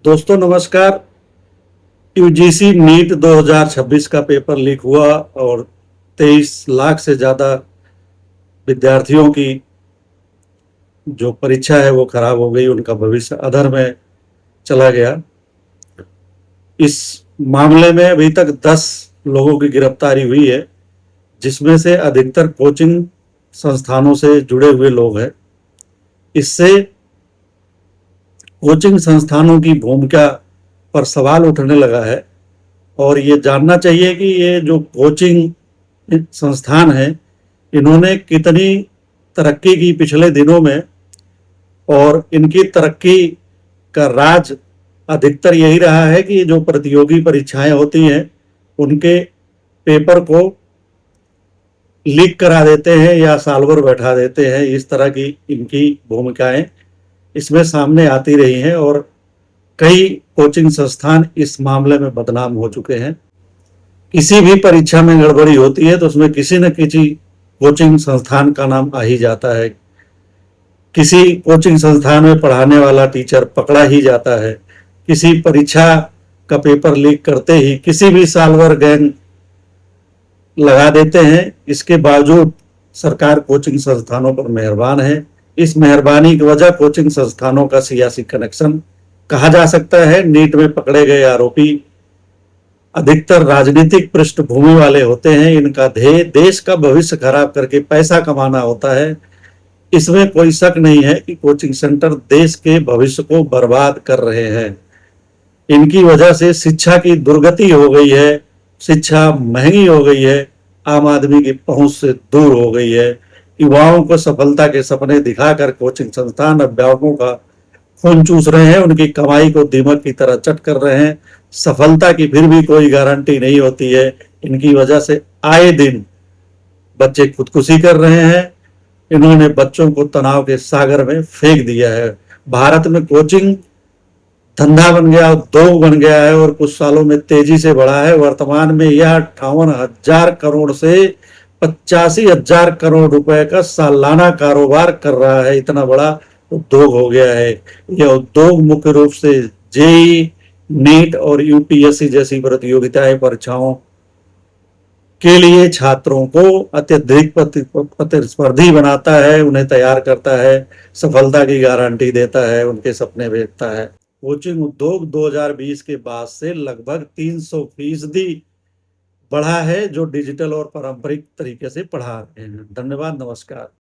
दोस्तों नमस्कार। UGC NEET 2026 का पेपर लीक हुआ और 23 लाख से ज़्यादा विद्यार्थियों की जो परीक्षा है वो खराब हो गई, उनका भविष्य अधर में चला गया। इस मामले में अभी तक 10 लोगों की गिरफ्तारी हुई है, जिसमें से अधिकतर कोचिंग संस्थानों से जुड़े हुए लोग हैं। इससे कोचिंग संस्थानों की भूमिका पर सवाल उठने लगा है और ये जानना चाहिए कि ये जो कोचिंग संस्थान है, इन्होंने कितनी तरक्की की पिछले दिनों में, और इनकी तरक्की का राज अधिकतर यही रहा है कि जो प्रतियोगी परीक्षाएं होती हैं उनके पेपर को लीक करा देते हैं या साल भर बैठा देते हैं। इस तरह की इनकी भूमिकाएं इसमें सामने आती रही हैं और कई कोचिंग संस्थान इस मामले में बदनाम हो चुके हैं। किसी भी परीक्षा में गड़बड़ी होती है तो उसमें किसी न किसी कोचिंग संस्थान का नाम आ ही जाता है। किसी कोचिंग संस्थान में पढ़ाने वाला टीचर पकड़ा ही जाता है। किसी परीक्षा का पेपर लीक करते ही किसी भी साल भर गैंग लगा देते हैं। इसके बावजूद सरकार कोचिंग संस्थानों पर मेहरबान है। इस मेहरबानी की वजह कोचिंग संस्थानों का सियासी कनेक्शन कहा जा सकता है। नीट में पकड़े गए आरोपी अधिकतर राजनीतिक पृष्ठभूमि वाले होते हैं। इनका ध्येय देश का भविष्य खराब करके पैसा कमाना होता है। इसमें कोई शक नहीं है कि कोचिंग सेंटर देश के भविष्य को बर्बाद कर रहे हैं। इनकी वजह से शिक्षा की दुर्गति हो गई है, शिक्षा महंगी हो गई है, आम आदमी की पहुंच से दूर हो गई है। युवाओं को सफलता के सपने दिखाकर कोचिंग संस्थान अध्यापकों का खून चूस रहे हैं, उनकी कमाई को दीमक की तरह चट कर रहे हैं। सफलता की फिर भी कोई गारंटी नहीं होती है। इनकी वजह से आए दिन बच्चे खुदकुशी कर रहे हैं। इन्होंने बच्चों को तनाव के सागर में फेंक दिया है। भारत में कोचिंग धंधा बन गया, उद्योग बन गया है और कुछ सालों में तेजी से बढ़ा है। वर्तमान में यह 58,000 करोड़ से 85,000 करोड़ रुपए का सालाना कारोबार कर रहा है। इतना बड़ा उद्योग हो गया है। यह उद्योग मुख्य रूप से जेई, नीट और यूपीएससी जैसी प्रतियोगिताएं परीक्षाओं के लिए छात्रों को अत्यधिक प्रतिस्पर्धी बनाता है, उन्हें तैयार करता है, सफलता की गारंटी देता है, उनके सपने बेचता है। कोचिंग उद्योग 2020 के बाद से लगभग 300% बढ़ा है, जो डिजिटल और पारंपरिक तरीके से पढ़ा रहे हैं। धन्यवाद, नमस्कार।